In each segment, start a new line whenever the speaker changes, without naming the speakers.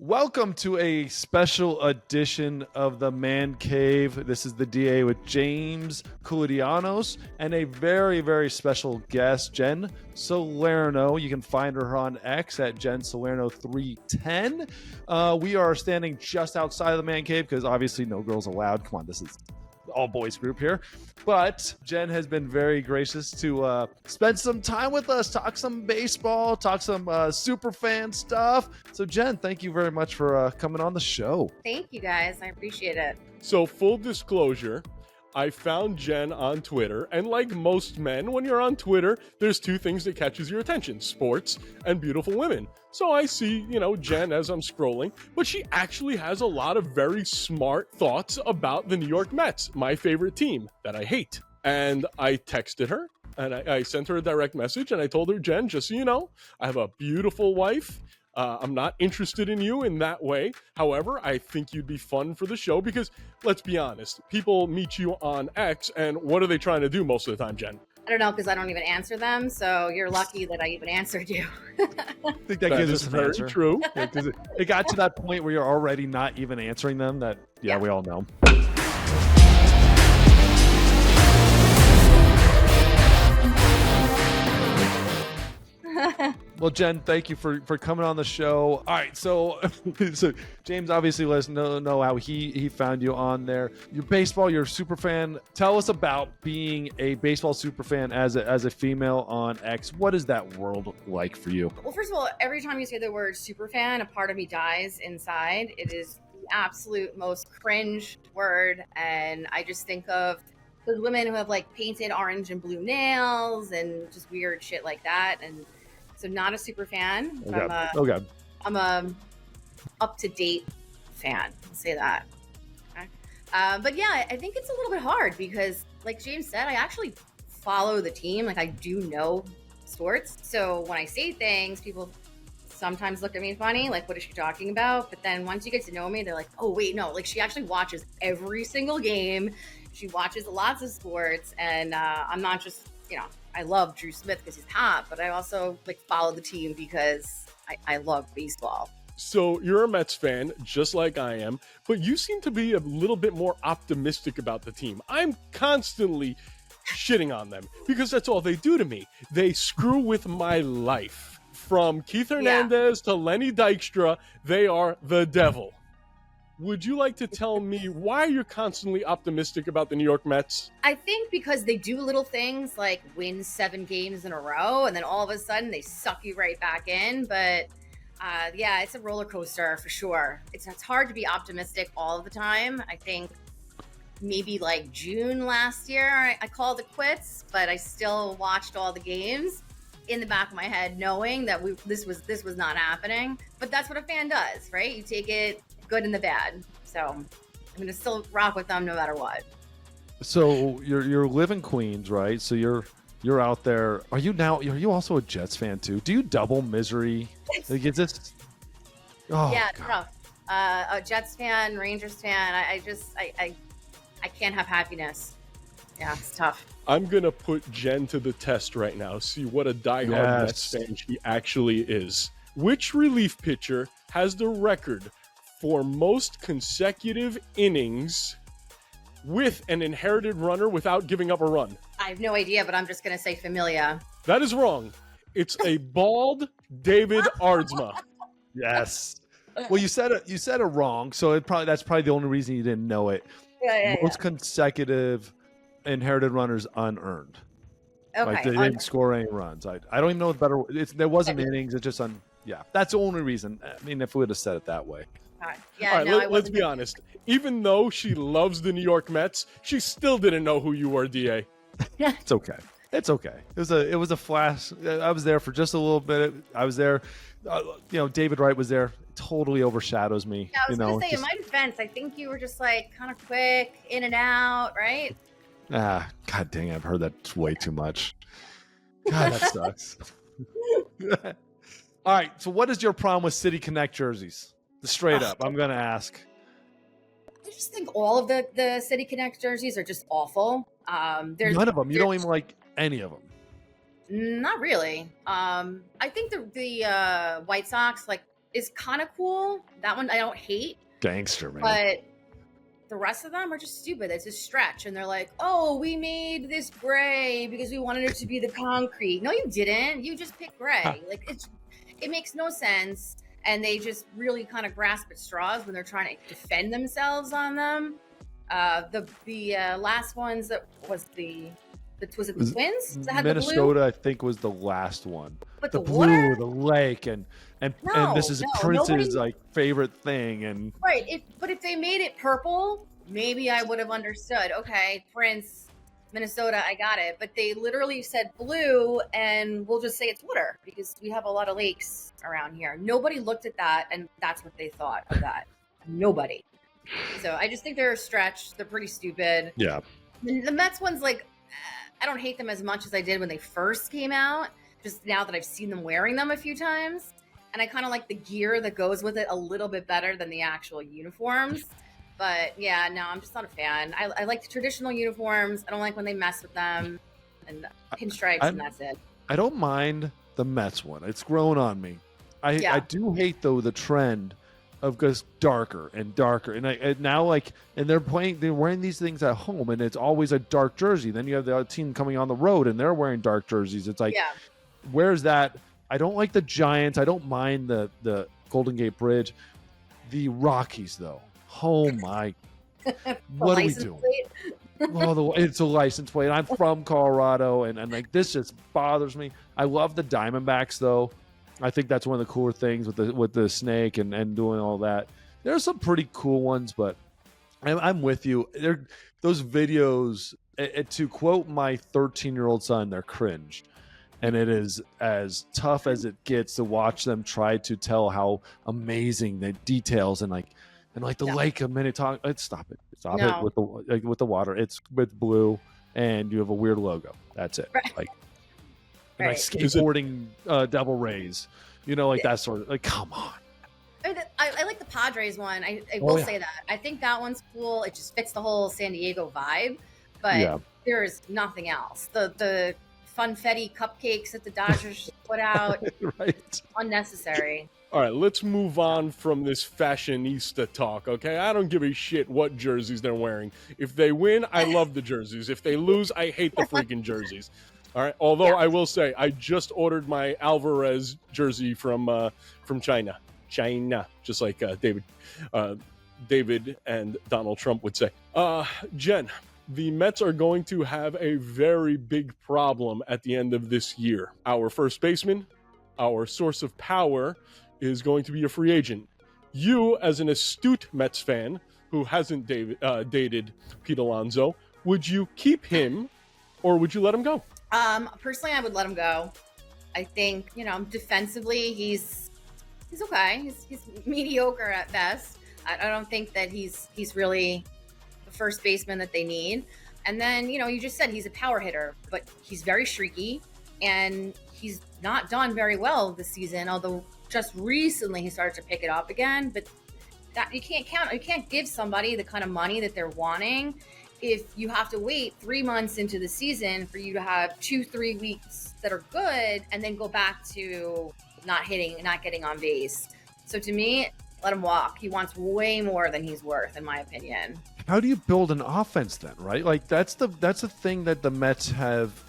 Welcome to a special edition of the Man Cave. This is the DA with James Koulianos and a very, very special guest, Jenn Salerno. You can find her on X at Jenn Salerno 310. We are standing just outside of the Man Cave because obviously no girls allowed. Come on, this is all boys group here. But Jenn has been very gracious to spend some time with us, talk some baseball, talk some super fan stuff. So Jenn, thank you very much for coming on the show.
Thank you guys. I appreciate it.
So full disclosure, I found Jenn on Twitter, and like most men, when you're on Twitter, there's two things that catches your attention: sports and beautiful women. So I see, Jenn as I'm scrolling, but she actually has a lot of very smart thoughts about the New York Mets, my favorite team that I hate. And I texted her, and I sent her a direct message, and I told her, Jenn, just so you know, I have a beautiful wife. I'm not interested in you in that way. However, I think you'd be fun for the show because, let's be honest, people meet you on X, and what are they trying to do most of the time, Jenn?
I don't know, because I don't even answer them, so you're lucky that I even answered you.
I think that gives us an
very
answer.
True.
Yeah, it got to that point where you're already not even answering them that, yeah. We all know. Well, Jenn, thank you for coming on the show. All right, so James obviously let us know how he found you on there. You're baseball, you're a super fan. Tell us about being a baseball super fan as a female on X. What is that world like for you?
Well, first of all, every time you say the word super fan, a part of me dies inside. It is the absolute most cringe word, and I just think of those women who have like painted orange and blue nails and just weird shit like that. And so not a super fan.
Okay.
I'm a up-to-date fan. I'll say that. Okay. But yeah, I think it's a little bit hard because, like James said, I actually follow the team. Like I do know sports. So when I say things, people sometimes look at me funny, like, what is she talking about? But then once you get to know me, they're like, oh, wait, no. Like she actually watches every single game. She watches lots of sports. And I'm not just, I love Drew Smith because he's hot, but I also follow the team because I love baseball.
So you're a Mets fan, just like I am, but you seem to be a little bit more optimistic about the team. I'm constantly shitting on them because that's all they do to me. They screw with my life. From Keith Hernandez to Lenny Dykstra, they are the devil. Would you like to tell me why you're constantly optimistic about the New York Mets?
I think because they do little things like win 7 games in a row, and then all of a sudden they suck you right back in. But it's a roller coaster for sure. It's hard to be optimistic all of the time. I think maybe like June last year, I called it quits, but I still watched all the games in the back of my head, knowing that this was not happening. But that's what a fan does, right? You take it good and the bad. So I'm gonna still rock with them no matter what.
So you live in Queens, right? So you're out there. Are you also a Jets fan too? Do you double misery? Like, is this? Oh,
yeah,
God.
tough. A Jets fan, Rangers fan. I can't have happiness. Yeah, it's tough.
I'm going to put Jenn to the test right now, see what a diehard Mets fan she actually is. Which relief pitcher has the record for most consecutive innings with an inherited runner without giving up a run?
I have no idea, but I'm just going to say Familia.
That is wrong. It's a bald David Aardsma.
Yes. Well, you said it wrong, so that's probably the only reason you didn't know it. Most consecutive inherited runners unearned.
Okay.
Like they didn't score any runs. I don't even know what better. There wasn't innings. It's just that's the only reason. I mean, if we would have said it that way.
Yeah.
All right, let's be honest. Even though she loves the New York Mets, she still didn't know who you were, DA.
It's okay. It was a flash. I was there for just a little bit. I was there. David Wright was there. Totally overshadows me.
Yeah, I was going to say, in my defense, I think you were just like kind of quick, in and out, right?
God dang, I've heard that way too much. God, that sucks. All right, so what is your problem with City Connect jerseys? Straight up, I'm going to ask.
I just think all of the City Connect jerseys are just awful. There's
none of them. You don't even like any of them.
Not really. I think the White Sox, like is kind of cool. That one I don't hate,
Gangster, man.
but the rest of them are just stupid. It's a stretch, and they're like, "Oh, we made this gray because we wanted it to be the concrete." No, you didn't. You just picked gray. Like it makes no sense, and they just really kind of grasp at straws when they're trying to defend themselves on them. The last ones that was was it the Twins that had
Minnesota,
the blue?
I think, was the last one.
But
The
the
blue,
water?
the lake, and this is
No,
Prince's
nobody.
like favorite thing. And
Right. But if they made it purple, maybe I would have understood. Okay, Prince, Minnesota, I got it. But they literally said blue, and we'll just say it's water because we have a lot of lakes around here. Nobody looked at that, and that's what they thought of that. Nobody. So I just think they're a stretch. They're pretty stupid.
yeah,
The Mets one's like, I don't hate them as much as I did when they first came out. Just now that I've seen them wearing them a few times. And I kind of like the gear that goes with it a little bit better than the actual uniforms. But yeah, no, I'm just not a fan. I like the traditional uniforms. I don't like when they mess with them and pinstripes, and that's it.
I don't mind the Mets one. It's grown on me. I do hate though the trend of just darker and darker, and now and they're wearing these things at home, and it's always a dark jersey. Then you have the other team coming on the road, and they're wearing dark jerseys. It's like, where's that? I don't like the Giants. I don't mind the Golden Gate Bridge. The Rockies though, oh my, what are we doing? It's a license plate. I'm from Colorado, and like this just bothers me. I love the Diamondbacks though. I think that's one of the cooler things with the snake and doing all that. There's some pretty cool ones, but I'm with you. Those videos, to quote my 13-year-old son, they're cringe. And it is as tough as it gets to watch them try to tell how amazing the details and the lake of Minnetonka. Stop it with the water. It's with blue, and you have a weird logo. That's it.
Right.
Like skateboarding Devil Rays, that sort of come on.
I like the Padres one. I will say that. I think that one's cool. It just fits the whole San Diego vibe, but there's nothing else. The funfetti cupcakes that the Dodgers put out,
right?
Unnecessary.
All right, let's move on from this fashionista talk, okay? I don't give a shit what jerseys they're wearing. If they win, I love the jerseys. If they lose, I hate the freaking jerseys. All right. Although I will say, I just ordered my Alvarez jersey from China, just like David and Donald Trump would say. Jen, the Mets are going to have a very big problem at the end of this year. Our first baseman, our source of power, is going to be a free agent. You, as an astute Mets fan who hasn't dated Pete Alonso, would you keep him or would you let him go?
Personally, I would let him go. I think, defensively, he's okay. He's mediocre at best. I don't think that he's really the first baseman that they need. And then, you just said he's a power hitter, but he's very streaky, and he's not done very well this season, although just recently he started to pick it up again. But that you can't give somebody the kind of money that they're wanting if you have to wait 3 months into the season for you to have 2-3 weeks that are good and then go back to not getting on base. So to me, let him walk. He wants way more than he's worth, in my opinion.
How do you build an offense then, right? Like that's the thing that the Mets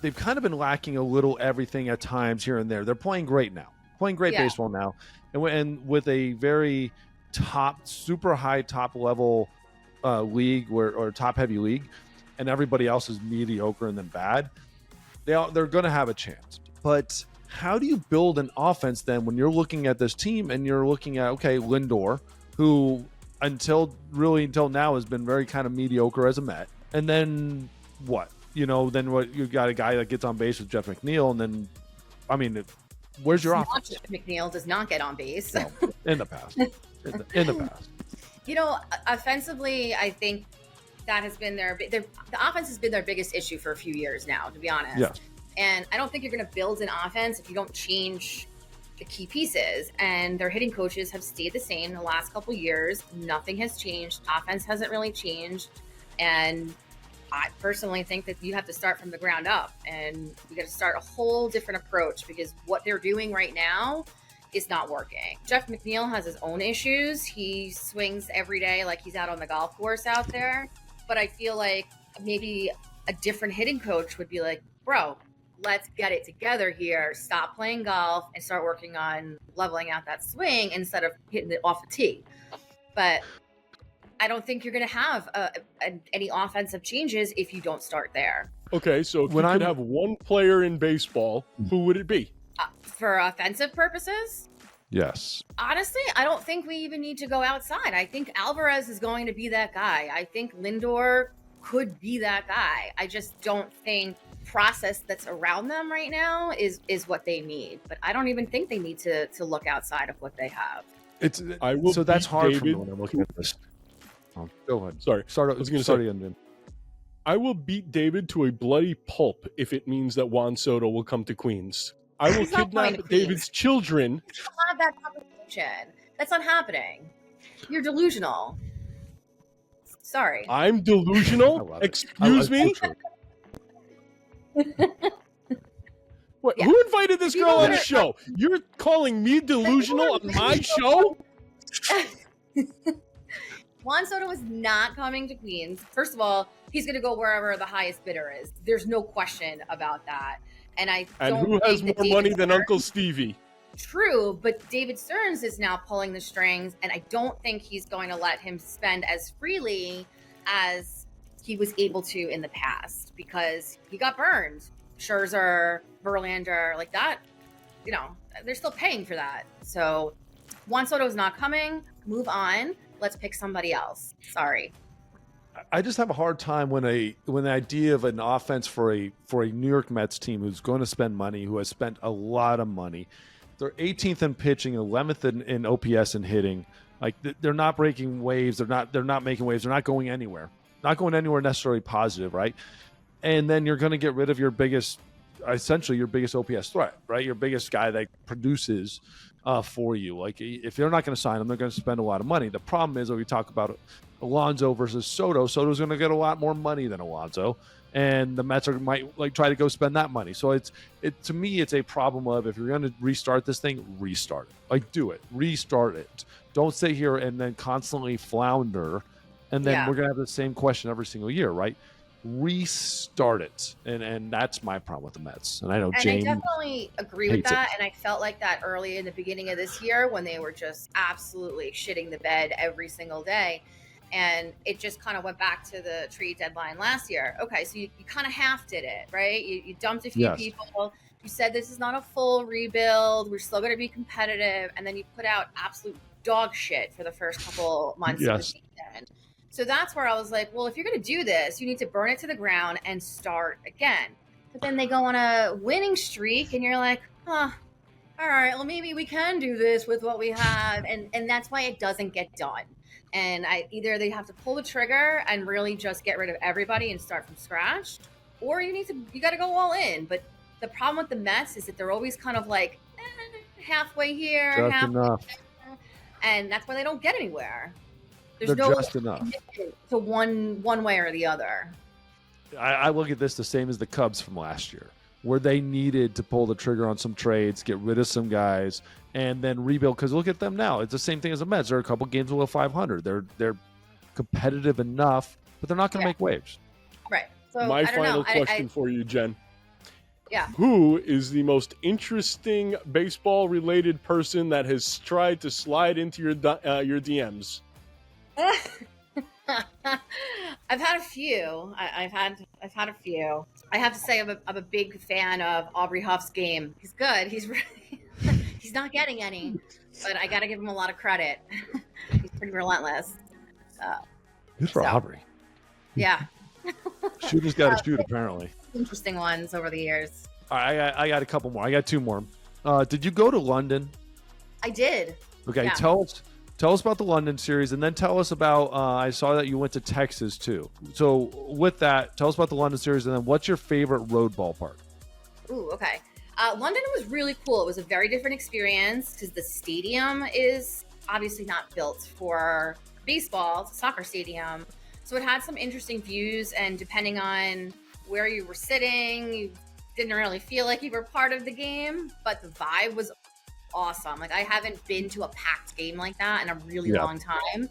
they've kind of been lacking a little everything at times here and there. They're playing great now, baseball now, and with a very super high top level league or top heavy league, and everybody else is mediocre and then bad. They're going to have a chance. But how do you build an offense then when you're looking at this team and you're looking at Lindor, who until now has been very kind of mediocre as a Met, and then what? Then what? You got a guy that gets on base with Jeff McNeil, and then where's your offense?
Jeff McNeil does not get on base.
No, in the past. In the past.
Offensively, I think that has been the offense has been their biggest issue for a few years now, to be honest.
Yeah.
And I don't think you're going to build an offense if you don't change the key pieces. And their hitting coaches have stayed the same the last couple of years. Nothing has changed. Offense hasn't really changed. And I personally think that you have to start from the ground up, and you got to start a whole different approach, because what they're doing right now is not working. Jeff McNeil has his own issues. He swings every day like he's out on the golf course out there. But I feel like maybe a different hitting coach would be like, bro, let's get it together here. Stop playing golf and start working on leveling out that swing instead of hitting it off the tee. But I don't think you're going to have any offensive changes if you don't start there.
Okay, so if you could have one player in baseball, who would it be?
For offensive purposes?
Yes.
Honestly, I don't think we even need to go outside. I think Alvarez is going to be that guy. I think Lindor could be that guy. I just don't think process that's around them right now is what they need. But I don't even think they need to look outside of what they have.
So that's hard for me when I'm looking at this. Oh, go ahead.
Sorry.
Start
say,
again, Jim.
I will beat David to a bloody pulp if it means that Juan Soto will come to Queens. I will kidnap David's children.
Have that conversation. That's not happening. You're delusional. Sorry.
I'm delusional? Excuse me? What?
Yeah.
Who invited this girl on the show? You're calling me delusional on my show?
Juan Soto is not coming to Queens. First of all, he's going to go wherever the highest bidder is. There's no question about that. And
who has more money than Uncle Stevie?
True, but David Stearns is now pulling the strings, and I don't think he's going to let him spend as freely as he was able to in the past because he got burned. Scherzer, Verlander, like that, they're still paying for that. So Juan Soto's not coming. Move on. Let's pick somebody else. Sorry.
I just have a hard time when the idea of an offense for a New York Mets team who's going to spend money, who has spent a lot of money. They're 18th in pitching, 11th in OPS and hitting. Like they're not breaking waves. They're not making waves. They're not going anywhere. Not going anywhere necessarily positive, right? And then you're going to get rid of your biggest OPS threat, right? Your biggest guy that produces for you. Like if they're not going to sign him, they're going to spend a lot of money. The problem is when we talk about Alonso versus Soto's going to get a lot more money than Alonso, and the Mets might try to go spend that money. So to me, it's a problem of if you're going to restart this thing, restart it. Do it, restart it. Don't sit here and then constantly flounder, and then we're going to have the same question every single year, right? Restart it, and that's my problem with the Mets. And I know James.
I definitely agree with that, and I felt like that early in the beginning of this year when they were just absolutely shitting the bed every single day, and it just kind of went back to the trade deadline last year. Okay, so you kind of half did it, right? You dumped a few people. You said this is not a full rebuild. We're still going to be competitive, and then you put out absolute dog shit for the first couple months of the season. So that's where I was like, well, if you're going to do this, you need to burn it to the ground and start again. But then they go on a winning streak and you're like, all right, well, maybe we can do this with what we have. And that's why it doesn't get done. And either they have to pull the trigger and really just get rid of everybody and start from scratch, or you got to go all in. But the problem with the Mets is that they're always kind of like halfway here,
just
halfway
enough.
there, and that's why they don't get anywhere.
They're just enough
to one way or the other.
I look at this the same as the Cubs from last year, where they needed to pull the trigger on some trades, get rid of some guys, and then rebuild. Because look at them now; it's the same thing as the Mets. They're a couple games below 500. They're competitive enough, but they're not going to make waves.
Right. So
my final question for you, Jen.
Yeah.
Who is the most interesting baseball-related person that has tried to slide into your DMs?
I've had a few. I've had a few. I have to say I'm a big fan of Aubrey Huff's game. He's good. He's not getting any, but I got to give him a lot of credit. He's pretty relentless.
Good for Aubrey.
Yeah.
Shooter's got to shoot, apparently.
Interesting ones over the years.
All right, I got a couple more. I got two more. Did you go to London?
I did.
Okay,
yeah.
Tell us about the London series, and then tell us about, I saw that you went to Texas, too. So with that, tell us about the London series, and then what's your favorite road ballpark?
Ooh, okay. London was really cool. It was a very different experience because the stadium is obviously not built for baseball. It's a soccer stadium. So it had some interesting views, and depending on where you were sitting, you didn't really feel like you were part of the game, but the vibe was awesome. Like I haven't been to a packed game like that in a really
Yeah.
long time.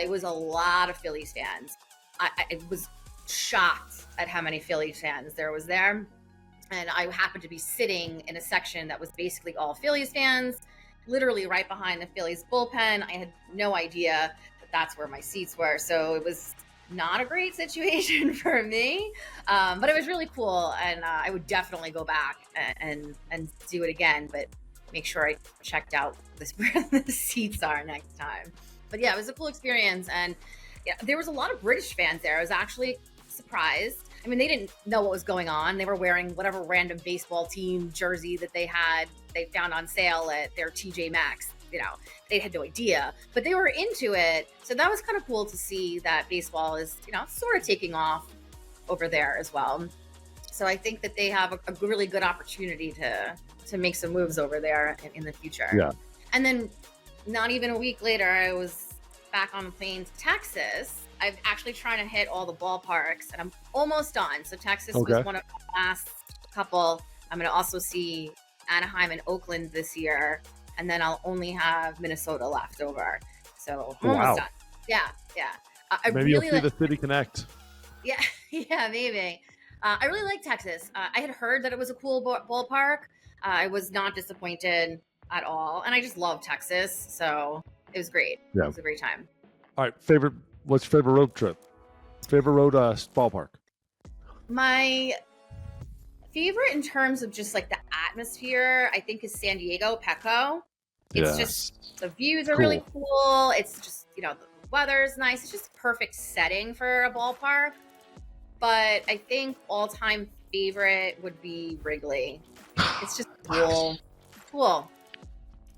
It was a lot of Phillies fans. I was shocked at how many Phillies fans there was there. And I happened to be sitting in a section that was basically all Phillies fans, literally right behind the Phillies bullpen. I had no idea that that's where my seats were. So it was not a great situation for me, but it was really cool. And I would definitely go back and do it again, but make sure I checked out where the seats are next time. But yeah, it was a cool experience. And yeah, there was a lot of British fans there. I was actually surprised. I mean, they didn't know what was going on. They were wearing whatever random baseball team jersey that they found on sale at their TJ Maxx. You know, they had no idea, but they were into it. So that was kind of cool to see that baseball is, you know, sort of taking off over there as well. So I think that they have a really good opportunity to make some moves over there in the future.
Yeah.
And then not even a week later, I was back on the plane to Texas. I'm actually trying to hit all the ballparks, and I'm almost done. So Texas was one of the last couple. I'm going to also see Anaheim and Oakland this year, and then I'll only have Minnesota left over. So I'm almost done. Yeah. I
Maybe
really
you'll see the City Connect.
Yeah, maybe. I really like Texas. I had heard that it was a cool ballpark. I was not disappointed at all, and I just love Texas, so it was great.
Yeah.
It was a great time.
All right, what's your favorite road trip? Favorite road ballpark?
My favorite in terms of just like the atmosphere, I think, is San Diego, Petco. It's just the views are really cool. It's just, you know, the weather's nice. It's just a perfect setting for a ballpark. But I think all-time favorite would be Wrigley. It's just cool.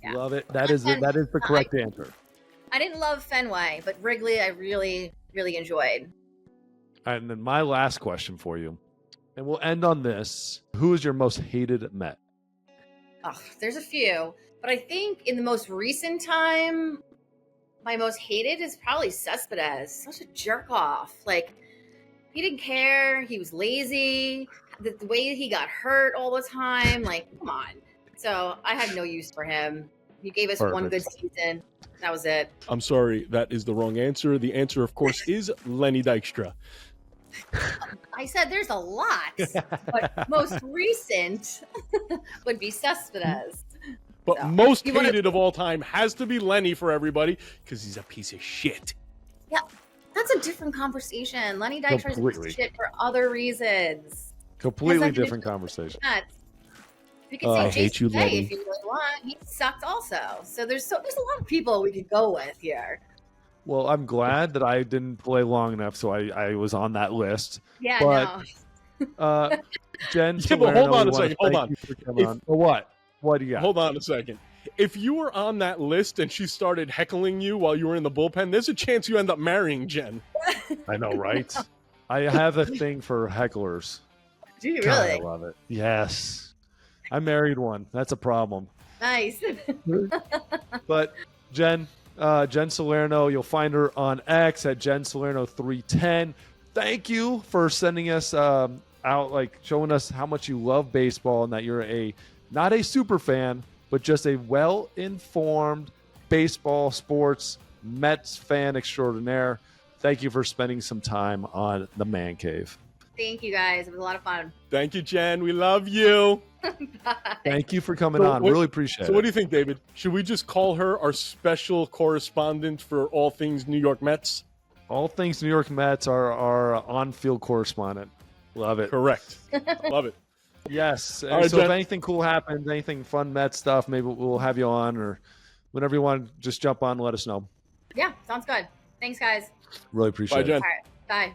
Yeah.
Love it. That is the correct answer.
I didn't love Fenway, but Wrigley I really, really enjoyed.
And then my last question for you, and we'll end on this. Who is your most hated Met?
Oh, there's a few, but I think in the most recent time, my most hated is probably Cespedes. Such a jerk off. Like, he didn't care. He was lazy. The way he got hurt all the time. Like, come on. So I had no use for him. He gave us one good season. That was it.
I'm sorry, that is the wrong answer. The answer, of course, is Lenny Dykstra.
I said there's a lot, but most recent would be Cespedes.
But
So,
most
you wanna-
hated of all time has to be Lenny for everybody because he's a piece of shit.
Yeah, that's a different conversation. Lenny Dykstra is a piece of shit for other reasons.
Completely different conversation.
We could say
I hate
Jason
you,
Day
Lenny.
if you really want. He sucked also. So there's a lot of people we could go with here.
Well, I'm glad that I didn't play long enough, so I was on that list.
Yeah,
But, Jenn
Yeah, but
Salerno,
hold on
we
a
wanna
second, hold
thank
on.
you for coming on. What? What do you got?
Hold on a second. If you were on that list and she started heckling you while you were in the bullpen, there's a chance you end up marrying Jenn.
I know, right? I have a thing for hecklers.
Do you
God,
really?
I love it. Yes. I married one. That's a problem.
Nice.
But Jenn Salerno, you'll find her on X at Jenn Salerno 310. Thank you for sending us out, like showing us how much you love baseball and that you're not a super fan, but just a well-informed baseball, sports, Mets fan extraordinaire. Thank you for spending some time on the Man Cave.
Thank you guys. It was a lot of fun.
Thank you, Jenn. We love you.
Bye.
Thank you for coming on. Really appreciate
So
it.
what do you think, David? Should we just call her our special correspondent for all things New York Mets?
All things New York Mets are our on-field correspondent. Love it.
Correct. Love it.
Yes.
All right,
So if
Jenn.
anything cool happens, anything fun Mets stuff, maybe we'll have you on, or whenever you want, just jump on and let us know.
Yeah, sounds good. Thanks, guys.
Really appreciate
Bye,
it.
Jenn.
All right. Bye.